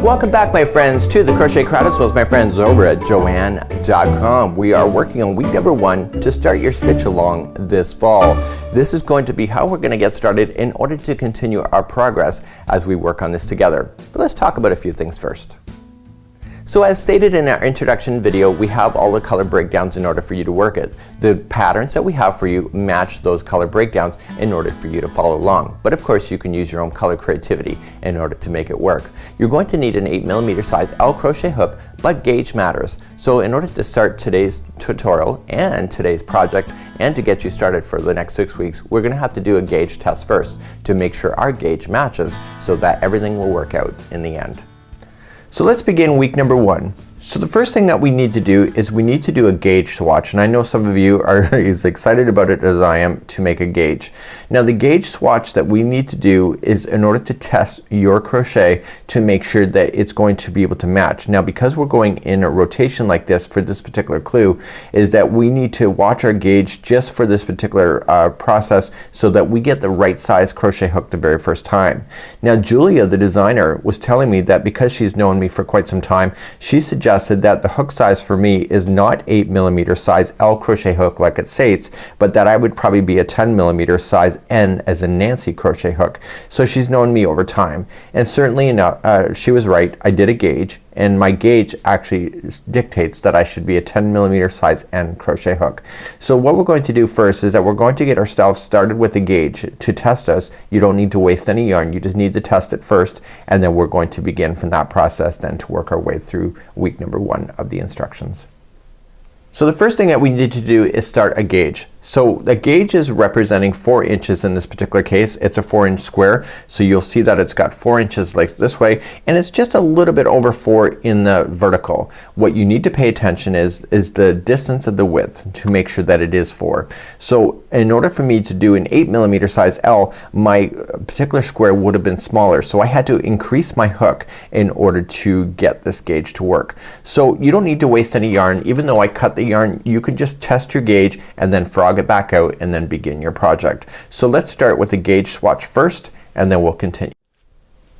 Welcome back, my friends, to the Crochet Crowd, as well as my friends over at Joann.com. We are working on week number 1 to start your stitch along this fall. This is going to be how we're going to get started in order to continue our progress as we work on this together. But let's talk about a few things first. So as stated in our introduction video, we have all the color breakdowns in order for you to work it. The patterns that we have for you match those color breakdowns in order for you to follow along. But of course you can use your own color creativity in order to make it work. You're going to need an 8mm size L crochet hook, but gauge matters. So in order to start today's tutorial and today's project and to get you started for the next 6 weeks, we're going to have to do a gauge test first to make sure our gauge matches so that everything will work out in the end. So let's begin week number 1. So the first thing that we need to do is we need to do a gauge swatch, and I know some of you are as excited about it as I am to make a gauge. Now the gauge swatch that we need to do is in order to test your crochet to make sure that it's going to be able to match. Now because we're going in a rotation like this for this particular clue, is that we need to watch our gauge just for this particular process so that we get the right size crochet hook the very first time. Now Julia, the designer, was telling me that because she's known me for quite some time, she suggested that the hook size for me is not 8mm size L crochet hook like it states, but that I would probably be a 10mm size N as in Nancy crochet hook. So she's known me over time, and certainly enough, she was right. I did a gauge, and my gauge actually dictates that I should be a 10mm size N crochet hook. So what we're going to do first is that we're going to get ourselves started with the gauge to test us. You don't need to waste any yarn, you just need to test it first, and then we're going to begin from that process then to work our way through week number 1 of the instructions. So the first thing that we need to do is start a gauge. So the gauge is representing 4 inches in this particular case. It's a 4-inch square, so you'll see that it's got 4 inches like this way, and it's just a little bit over 4 in the vertical. What you need to pay attention is the distance of the width to make sure that it is 4. So in order for me to do an 8mm size L, my particular square would have been smaller, so I had to increase my hook in order to get this gauge to work. So you don't need to waste any yarn. Even though I cut the yarn, you could just test your gauge and then frog it back out and then begin your project. So let's start with the gauge swatch first, and then we'll continue.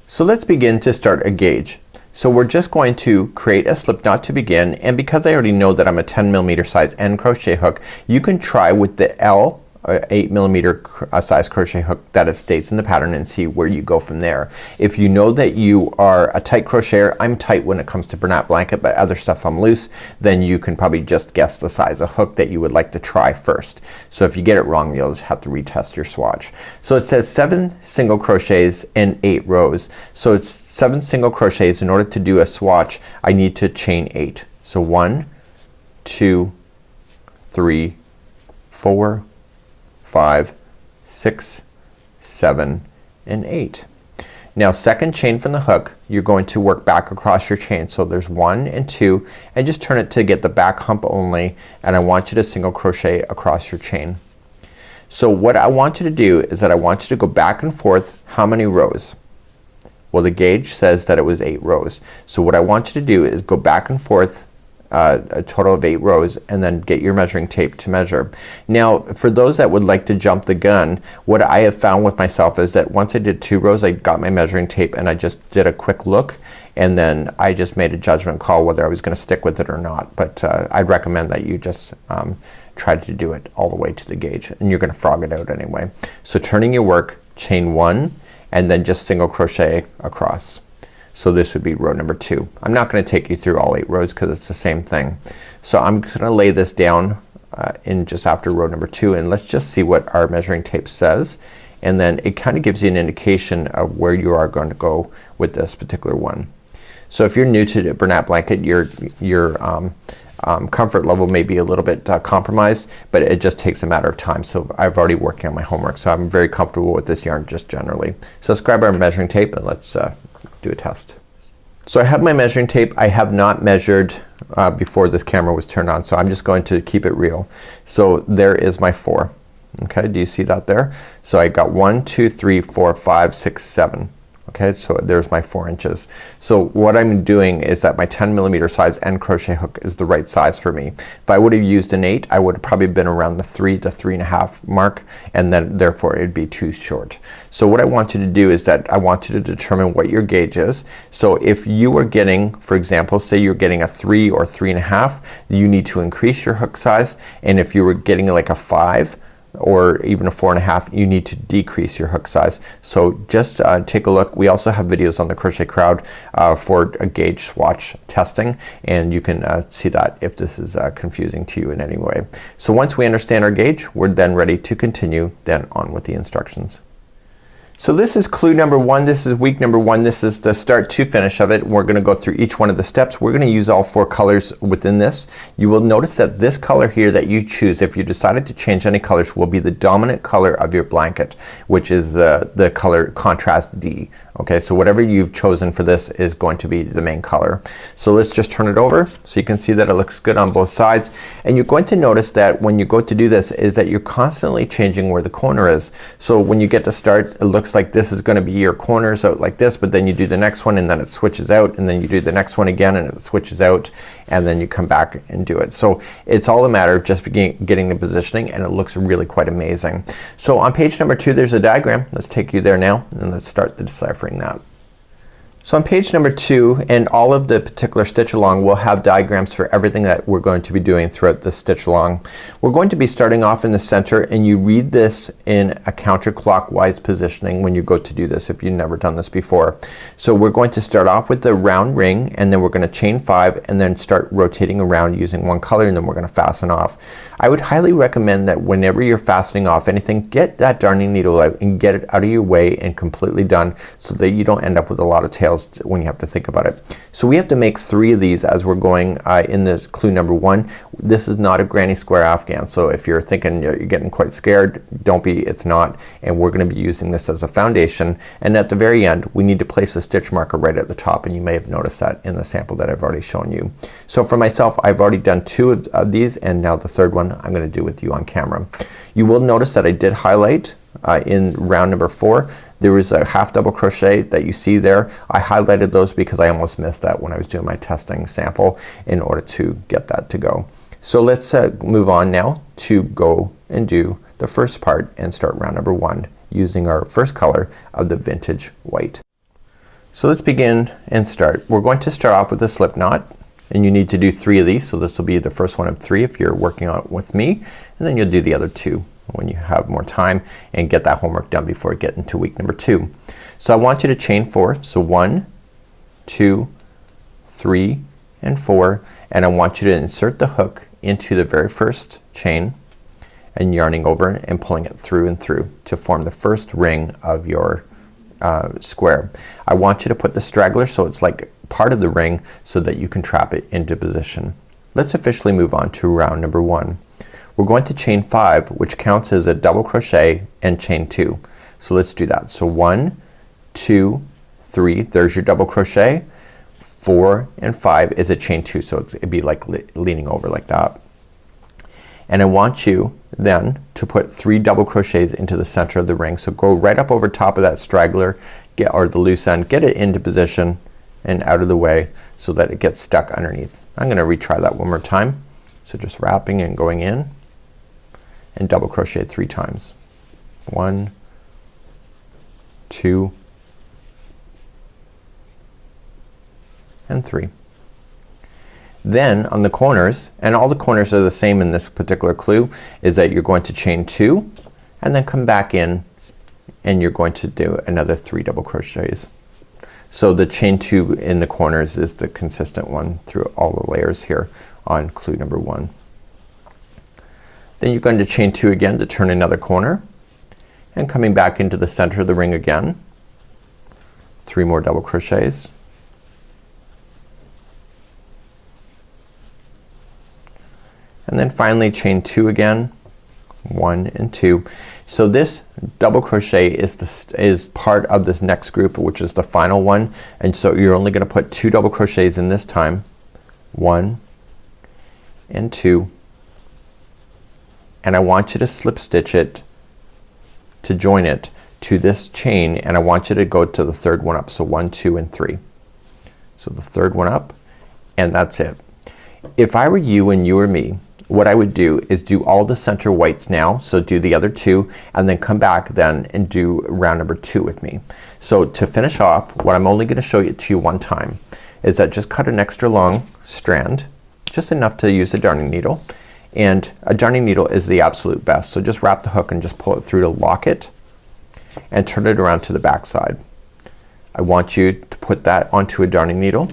So let's begin to start a gauge. So we're just going to create a slip knot to begin, and because I already know that I'm a 10mm size N crochet hook, you can try with the L 8mm size crochet hook that it states in the pattern and see where you go from there. If you know that you are a tight crocheter, I'm tight when it comes to Bernat blanket, but other stuff I'm loose, then you can probably just guess the size of hook that you would like to try first. So if you get it wrong, you'll just have to retest your swatch. So it says 7 single crochets and 8 rows. So it's 7 single crochets. In order to do a swatch, I need to chain 8. So 1, 2, 3, 4, 5, 6, 7, and 8. Now second chain from the hook, you're going to work back across your chain. So there's 1 and 2, and just turn it to get the back hump only, and I want you to single crochet across your chain. So what I want you to do is that I want you to go back and forth. How many rows? Well, the gauge says that it was 8 rows. So what I want you to do is go back and forth a total of 8 rows, and then get your measuring tape to measure. Now for those that would like to jump the gun, what I have found with myself is that once I did 2 rows, I got my measuring tape and I just did a quick look, and then I just made a judgment call whether I was going to stick with it or not. But I'd recommend that you just try to do it all the way to the gauge, and you're going to frog it out anyway. So turning your work, chain 1 and then just single crochet across. So this would be row number 2. I'm not going to take you through all 8 rows because it's the same thing. So I'm going to lay this down in just after row number 2, and let's just see what our measuring tape says, and then it kind of gives you an indication of where you are going to go with this particular one. So if you're new to the Bernat blanket, your comfort level may be a little bit compromised, but it just takes a matter of time. So I've already working on my homework, so I'm very comfortable with this yarn just generally. So let's grab our measuring tape and let's do a test. So I have my measuring tape. I have not measured before this camera was turned on, so I'm just going to keep it real. So there is my 4. Okay, do you see that there? So I got 1, 2, 3, 4, 5, 6, 7 Okay, so there's my 4 inches. So what I'm doing is that my 10mm size end crochet hook is the right size for me. If I would have used an 8, I would have probably been around the 3 to 3.5 mark, and then therefore it'd be too short. So what I want you to do is that I want you to determine what your gauge is. So if you were getting, for example, say you're getting a 3 or 3.5, you need to increase your hook size, and if you were getting like a 5 or even a 4.5, you need to decrease your hook size. So just take a look. We also have videos on the Crochet Crowd for a gauge swatch testing, and you can see that if this is confusing to you in any way. So once we understand our gauge, we're then ready to continue then on with the instructions. So this is clue number 1. This is week number 1. This is the start to finish of it. We're gonna go through each one of the steps. We're gonna use all 4 colors within this. You will notice that this color here that you choose, if you decided to change any colors, will be the dominant color of your blanket, which is the color contrast D. Okay, so whatever you've chosen for this is going to be the main color. So let's just turn it over so you can see that it looks good on both sides. And you're going to notice that when you go to do this is that you're constantly changing where the corner is. So when you get to start, it looks like this is gonna be your corners out like this, but then you do the next one and then it switches out, and then you do the next one again and it switches out, and then you come back and do it. So it's all a matter of just getting the positioning, and it looks really quite amazing. So on page number 2 there's a diagram. Let's take you there now, and let's start deciphering that. So on page number 2 and all of the particular stitch along will have diagrams for everything that we're going to be doing throughout the stitch along. We're going to be starting off in the center, and you read this in a counterclockwise positioning when you go to do this if you've never done this before. So we're going to start off with the round ring, and then we're gonna chain 5 and then start rotating around using one color, and then we're gonna fasten off. I would highly recommend that whenever you're fastening off anything, get that darning needle out and get it out of your way and completely done, so that you don't end up with a lot of tails when you have to think about it. So we have to make 3 of these as we're going in this clue number 1. This is not a granny square Afghan, so if you're thinking you're getting quite scared, don't be. It's not. And we're gonna be using this as a foundation, and at the very end we need to place a stitch marker right at the top, and you may have noticed that in the sample that I've already shown you. So for myself, I've already done 2 of these, and now the 3rd one I'm gonna do with you on camera. You will notice that I did highlight in round number 4. There was a half double crochet that you see there. I highlighted those because I almost missed that when I was doing my testing sample in order to get that to go. So let's move on now to go and do the first part and start round number 1 using our first color of the vintage white. So let's begin and start. We're going to start off with a slip knot, and you need to do 3 of these. So this will be the first one of 3 if you're working on it with me, and then you'll do the other 2 when you have more time and get that homework done before getting to week number 2. So I want you to chain 4. So 1, 2, 3, and 4, and I want you to insert the hook into the very first chain and yarning over and pulling it through and through to form the first ring of your square. I want you to put the straggler so it's like part of the ring so that you can trap it into position. Let's officially move on to round number 1. We're going to chain 5, which counts as a double crochet, and chain 2. So let's do that. So 1, 2, 3, there's your double crochet. 4 and 5 is a chain 2, so it'd be like leaning over like that. And I want you then to put 3 double crochets into the center of the ring. So go right up over top of that straggler, or the loose end, get it into position and out of the way so that it gets stuck underneath. I'm gonna retry that one more time. So just wrapping and going in, and double crochet 3 times. 1, 2, and 3. Then on the corners, and all the corners are the same in this particular clue, is that you're going to chain 2 and then come back in, and you're going to do another 3 double crochets. So the chain 2 in the corners is the consistent one through all the layers here on clue number 1. Then you're going to chain 2 again to turn another corner, and coming back into the center of the ring again, 3 more double crochets, and then finally chain 2 again, 1 and 2. So this double crochet is part of this next group, which is the final one, and so you're only gonna put 2 double crochets in this time, 1 and 2, and I want you to slip stitch it to join it to this chain and I want you to go to the third one up. So 1, 2 and 3. So the third one up, and that's it. If I were you and you were me, what I would do is do all the center whites now. So do the other 2 and then come back then and do round number 2 with me. So to finish off, what I'm only gonna show it to you one time is that just cut an extra long strand, just enough to use a darning needle, and a darning needle is the absolute best. So just wrap the hook and just pull it through to lock it and turn it around to the back side. I want you to put that onto a darning needle.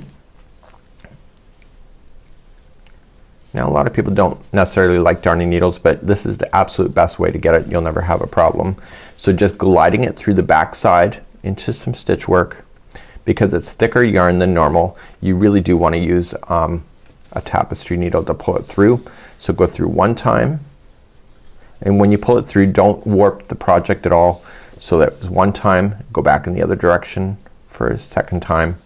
Now a lot of people don't necessarily like darning needles, but this is the absolute best way to get it. You'll never have a problem. So just gliding it through the back side into some stitch work. Because it's thicker yarn than normal, you really do want to use a tapestry needle to pull it through. So go through one time, and when you pull it through, don't warp the project at all. So that was one time, go back in the other direction for a second time,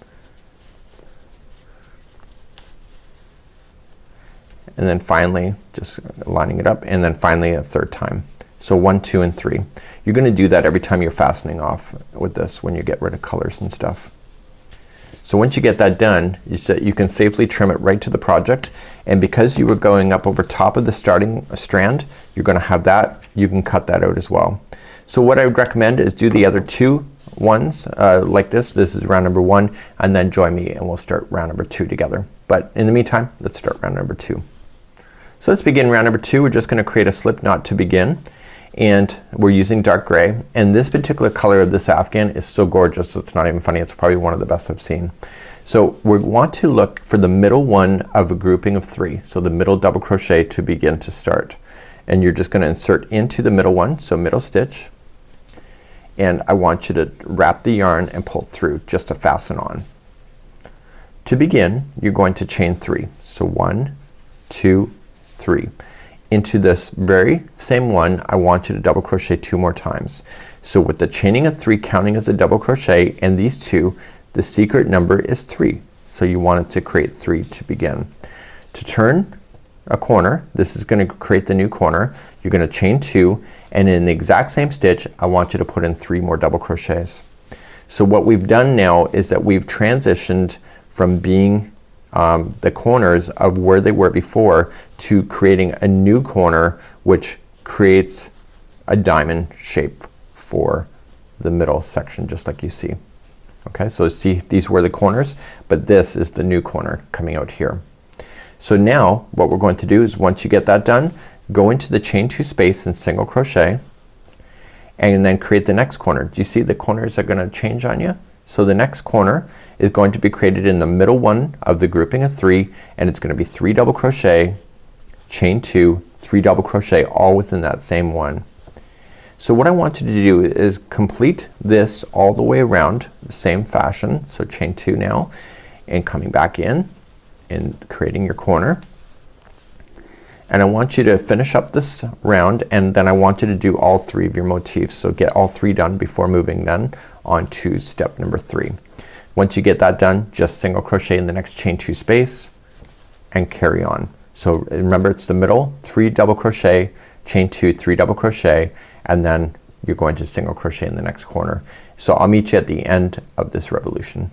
and then finally just lining it up, and then finally a third time. So 1, 2 and 3. You're gonna do that every time you're fastening off with this when you get rid of colors and stuff. So once you get that done, you can safely trim it right to the project, and because you were going up over top of the starting strand, you're gonna have that, you can cut that out as well. So what I would recommend is do the other 2 ones like this. This is round number 1, and then join me and we'll start round number 2 together. But in the meantime, let's start round number 2. So let's begin round number 2. We're just gonna create a slip knot to begin, and we're using dark gray, and this particular color of this Afghan is so gorgeous it's not even funny. It's probably one of the best I've seen. So we want to look for the middle one of a grouping of 3. So the middle double crochet to begin to start, and you're just gonna insert into the middle one, so middle stitch, and I want you to wrap the yarn and pull through just to fasten on. To begin, you're going to chain 3. So 1, 2, 3. Into this very same one, I want you to double crochet 2 more times. So with the chaining of 3 counting as a double crochet and these 2, the secret number is 3. So you want it to create 3 to begin. To turn a corner, this is gonna create the new corner. You're gonna chain 2, and in the exact same stitch I want you to put in 3 more double crochets. So what we've done now is that we've transitioned from being the corners of where they were before to creating a new corner which creates a diamond shape for the middle section, just like you see. Okay, so see, these were the corners, but this is the new corner coming out here. So now what we're going to do is, once you get that done, go into the chain 2 space and single crochet, and then create the next corner. Do you see the corners are gonna change on you? So the next corner is going to be created in the middle one of the grouping of 3, and it's gonna be 3 double crochet, chain 2, 3 double crochet, all within that same one. So what I want you to do is complete this all the way around the same fashion. So chain 2 now, and coming back in and creating your corner. And I want you to finish up this round, and then I want you to do all 3 of your motifs. So get all 3 done before moving then on to step number 3. Once you get that done, just single crochet in the next chain 2 space and carry on. So remember, it's the middle, 3 double crochet, chain 2, 3 double crochet, and then you're going to single crochet in the next corner. So I'll meet you at the end of this revolution,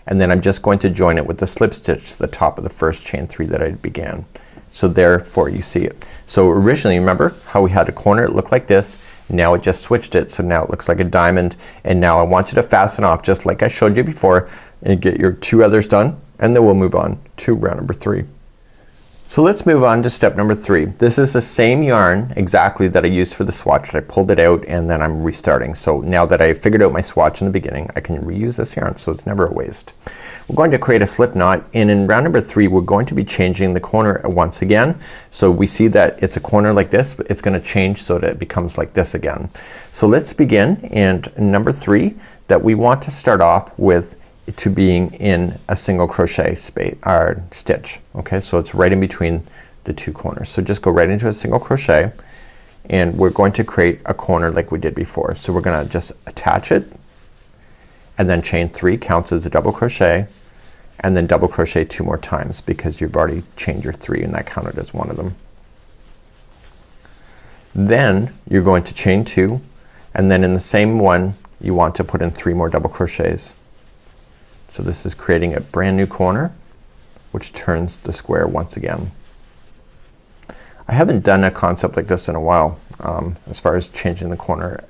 and then I'm just going to join it with the slip stitch to the top of the first chain 3 that I began. So therefore you see it. So originally, remember how we had a corner, it looked like this. Now it just switched it, so now it looks like a diamond, and now I want you to fasten off just like I showed you before and get your 2 others done, and then we'll move on to round number 3. So let's move on to step number 3. This is the same yarn exactly that I used for the swatch. I pulled it out and then I'm restarting. So now that I figured out my swatch in the beginning, I can reuse this yarn, so it's never a waste. We're going to create a slip knot, and in round number 3 we're going to be changing the corner once again. So we see that it's a corner like this, but it's gonna change so that it becomes like this again. So let's begin, and number 3 that we want to start off with to being in a single crochet space or stitch. Okay, so it's right in between the 2 corners. So just go right into a single crochet, and we're going to create a corner like we did before. So we're gonna just attach it, and then chain 3 counts as a double crochet, and then double crochet 2 more times because you've already chained your 3 and that counted as one of them. Then you're going to chain 2, and then in the same one you want to put in 3 more double crochets. So this is creating a brand new corner which turns the square once again. I haven't done a concept like this in a while as far as changing the corner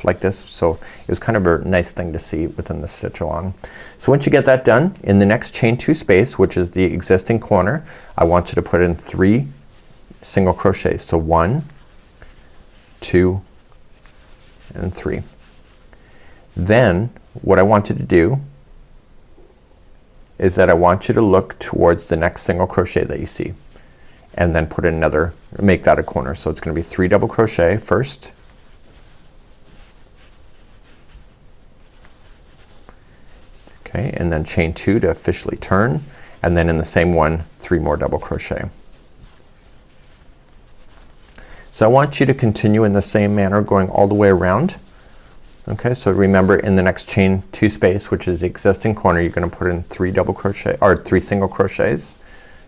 like this, so it was kind of a nice thing to see within the stitch along. So once you get that done, in the next chain 2 space, which is the existing corner, I want you to put in 3 single crochets. So 1, 2 and 3. Then what I want you to do is that I want you to look towards the next single crochet that you see, and then put in another, make that a corner. So it's gonna be 3 double crochet first, okay, and then chain 2 to officially turn, and then in the same one 3 more double crochet. So I want you to continue in the same manner going all the way around. Okay, so remember in the next chain 2 space, which is the existing corner, you're gonna put in 3 double crochet or 3 single crochets.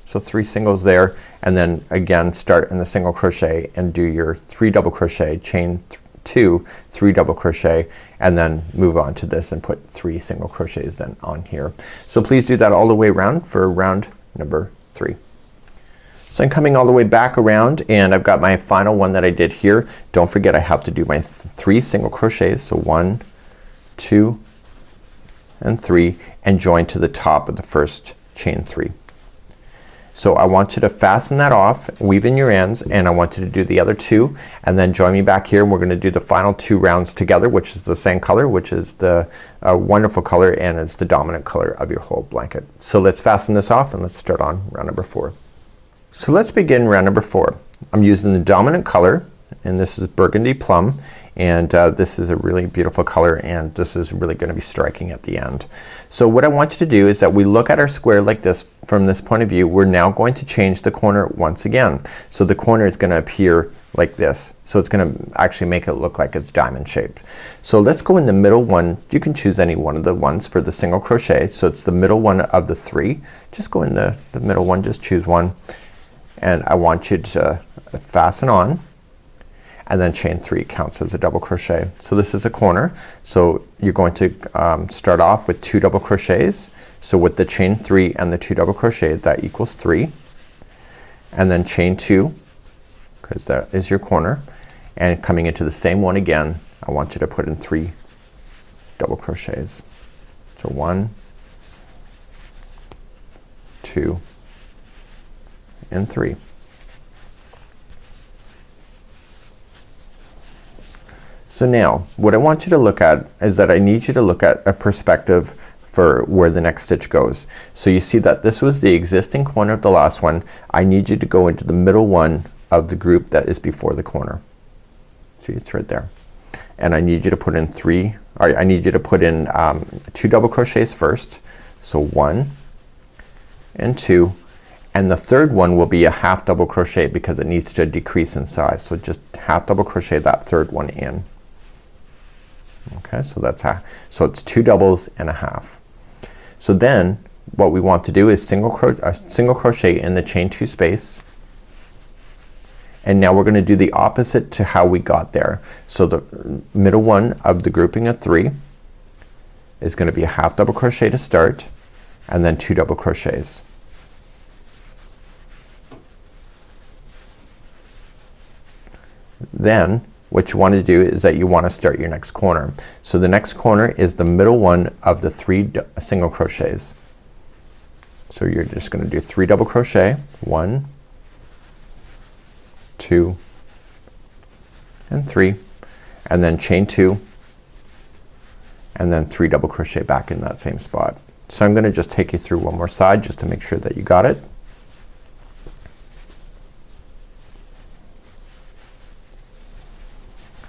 So 3 singles there, and then again start in the single crochet and do your 3 double crochet, chain 2, 3 double crochet, and then move on to this and put 3 single crochets then on here. So please do that all the way around for round number 3. So I'm coming all the way back around, and I've got my final one that I did here. Don't forget I have to do my 3 single crochets. So 1, 2 and 3, and join to the top of the first chain 3. So I want you to fasten that off, weave in your ends, and I want you to do the other 2, and then join me back here, and we're gonna do the final 2 rounds together, which is the same color, which is the wonderful color, and it's the dominant color of your whole blanket. So let's fasten this off and let's start on round number 4. So let's begin round number 4. I'm using the dominant color, and this is burgundy plum, and this is a really beautiful color, and this is really gonna be striking at the end. So what I want you to do is that we look at our square like this from this point of view. We're now going to change the corner once again. So the corner is gonna appear like this. So it's gonna actually make it look like it's diamond shaped. So let's go in the middle one. You can choose any one of the ones for the single crochet. So it's the middle one of the 3. Just go in the middle one, just choose one. And I want you to fasten on, and then chain 3 counts as a double crochet. So this is a corner. So you're going to start off with 2 double crochets. So with the chain 3 and the 2 double crochets, that equals 3. And then chain 2, because that is your corner, and coming into the same one again, I want you to put in 3 double crochets. So 1, 2 and 3. So now what I want you to look at is that I need you to look at a perspective for where the next stitch goes. So you see that this was the existing corner of the last one. I need you to go into the middle one of the group that is before the corner. See, it's right there. And I need you to put in 2 double crochets first. So 1 and 2, and the third one will be a half double crochet because it needs to decrease in size. So just half double crochet that third one in. Okay, so that's so it's 2 doubles and a half. So then what we want to do is single crochet in the chain 2 space, and now we're gonna do the opposite to how we got there. So the middle one of the grouping of 3 is gonna be a half double crochet to start, and then 2 double crochets. Then what you want to do is that you want to start your next corner. So the next corner is the middle one of the 3 single crochets. So you're just gonna do 3 double crochet, 1, 2 and 3, and then chain 2, and then 3 double crochet back in that same spot. So I'm gonna just take you through one more side just to make sure that you got it.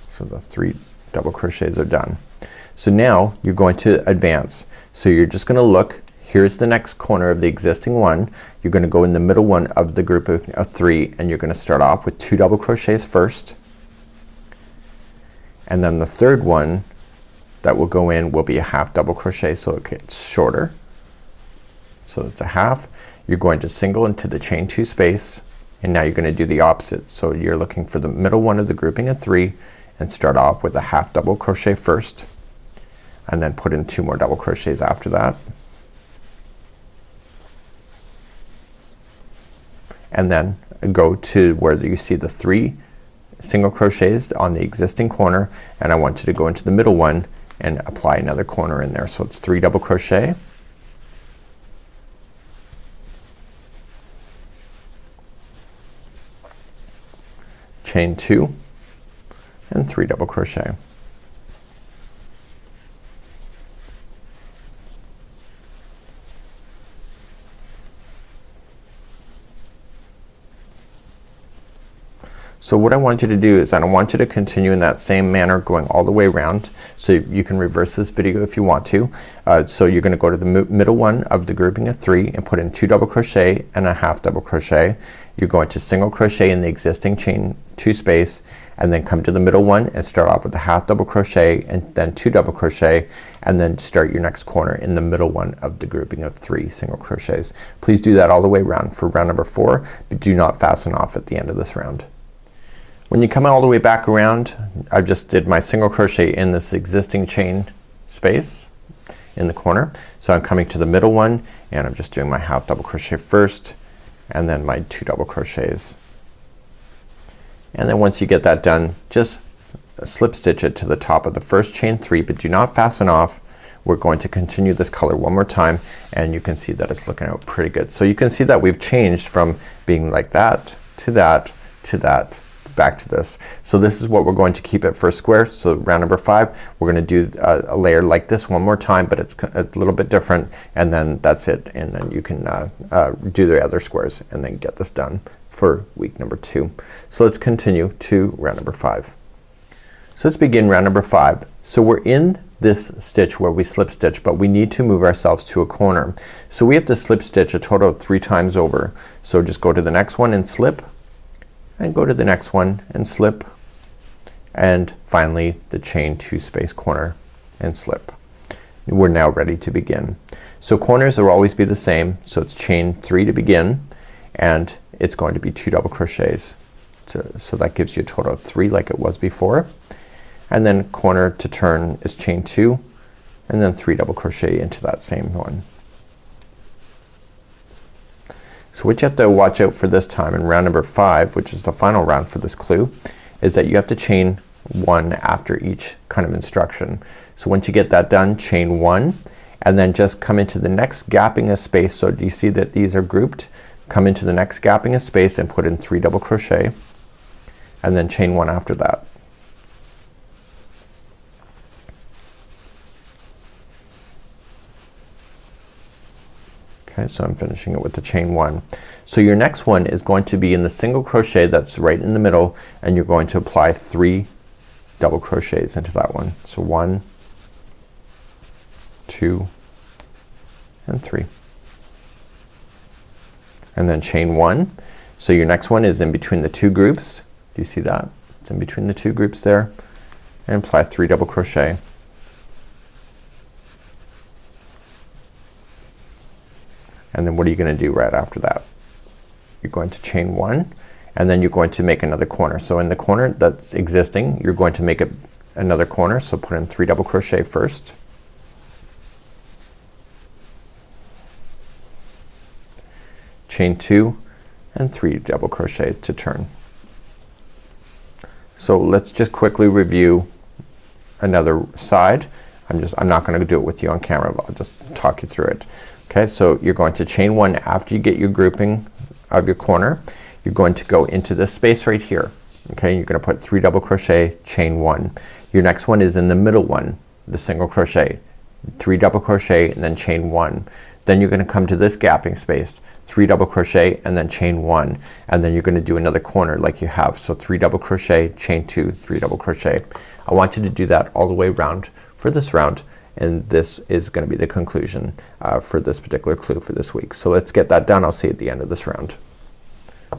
So the 3 double crochets are done. So now you're going to advance. So you're just gonna look, here's the next corner of the existing one. You're gonna go in the middle one of the group of 3, and you're gonna start off with 2 double crochets first, and then the third one that will go in will be a half double crochet, so it gets shorter. So it's a half. You're going to single into the chain 2 space, and now you're gonna do the opposite. So you're looking for the middle one of the grouping of 3, and start off with a half double crochet first, and then put in 2 more double crochets after that, and then go to where you see the 3 single crochets on the existing corner, and I want you to go into the middle one and apply another corner in there. So it's 3 double crochet, chain 2 and 3 double crochet. So what I want you to do is I don't want you to continue in that same manner going all the way around. So you can reverse this video if you want to. So you're gonna go to the middle one of the grouping of 3 and put in 2 double crochet and a half double crochet. You're going to single crochet in the existing chain 2 space, and then come to the middle one and start off with a half double crochet and then 2 double crochet, and then start your next corner in the middle one of the grouping of 3 single crochets. Please do that all the way around for round number 4, but do not fasten off at the end of this round. When you come all the way back around, I just did my single crochet in this existing chain space in the corner. So I'm coming to the middle one and I'm just doing my half double crochet first, and then my 2 double crochets. And then once you get that done, just slip stitch it to the top of the first chain 3, but do not fasten off. We're going to continue this color one more time, and you can see that it's looking out pretty good. So you can see that we've changed from being like that to that to that, back to this. So this is what we're going to keep at first square. So round number 5, we're gonna do a layer like this one more time, but it's a little bit different, and then that's it. And then you can do the other squares and then get this done for week number 2. So let's continue to round number 5. So let's begin round number 5. So we're in this stitch where we slip stitch, but we need to move ourselves to a corner. So we have to slip stitch a total of 3 times over. So just go to the next one and slip, and go to the next one and slip, and finally the chain 2 space corner and slip. We're now ready to begin. So corners will always be the same. So it's chain 3 to begin, and it's going to be 2 double crochets. So that gives you a total of 3 like it was before. And then corner to turn is chain 2 and then 3 double crochet into that same one. So what you have to watch out for this time in round number 5, which is the final round for this clue, is that you have to chain 1 after each kind of instruction. So once you get that done, chain 1, and then just come into the next gapping of space. So do you see that these are grouped? Come into the next gapping of space and put in 3 double crochet, and then chain 1 after that. Okay, so I'm finishing it with the chain 1. So your next one is going to be in the single crochet that's right in the middle, and you're going to apply 3 double crochets into that one. So 1, 2, and 3. And then chain 1. So your next one is in between the 2 groups. Do you see that? It's in between the 2 groups there. And apply 3 double crochet. And then what are you gonna do right after that? You're going to chain 1, and then you're going to make another corner. So in the corner that's existing, you're going to make another corner. So put in 3 double crochet first. Chain 2 and 3 double crochet to turn. So let's just quickly review another side. I'm not gonna do it with you on camera, but I'll just talk you through it. Okay, so you're going to chain 1 after you get your grouping of your corner. You're going to go into this space right here. Okay, you're gonna put 3 double crochet, chain 1. Your next one is in the middle one, the single crochet, 3 double crochet, and then chain 1. Then you're gonna come to this gapping space, 3 double crochet, and then chain 1, and then you're gonna do another corner like you have. So 3 double crochet, chain 2, 3 double crochet. I want you to do that all the way around for this round, and this is gonna be the conclusion for this particular clue for this week. So let's get that done. I'll see you at the end of this round.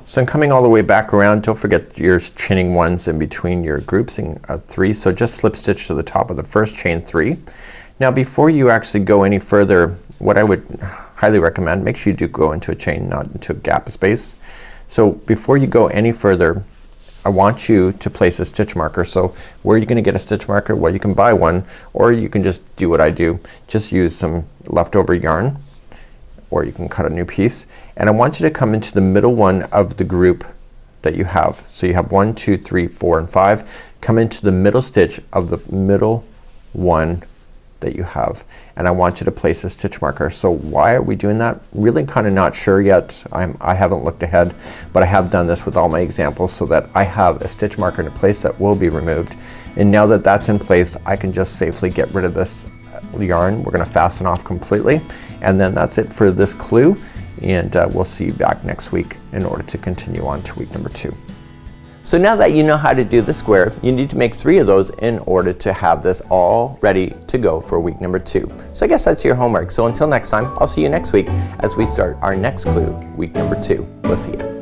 So I'm coming all the way back around. Don't forget your chaining 1s in between your groups in 3. So just slip stitch to the top of the first chain 3. Now before you actually go any further, what I would highly recommend, make sure you do go into a chain, not into a gap space. So before you go any further, I want you to place a stitch marker. So where are you gonna get a stitch marker? Well, you can buy one, or you can just do what I do. Just use some leftover yarn, or you can cut a new piece. And I want you to come into the middle one of the group that you have. So you have 1, 2, 3, 4, and 5. Come into the middle stitch of the middle one that you have, and I want you to place a stitch marker. So why are we doing that? Really kind of not sure yet. I haven't looked ahead, but I have done this with all my examples so that I have a stitch marker in place that will be removed. And now that that's in place, I can just safely get rid of this yarn. We're gonna fasten off completely, and then that's it for this clue, and we'll see you back next week in order to continue on to week number 2. So now that you know how to do the square, you need to make 3 of those in order to have this all ready to go for week number 2. So I guess that's your homework. So until next time, I'll see you next week as we start our next clue, week number 2. We'll see you.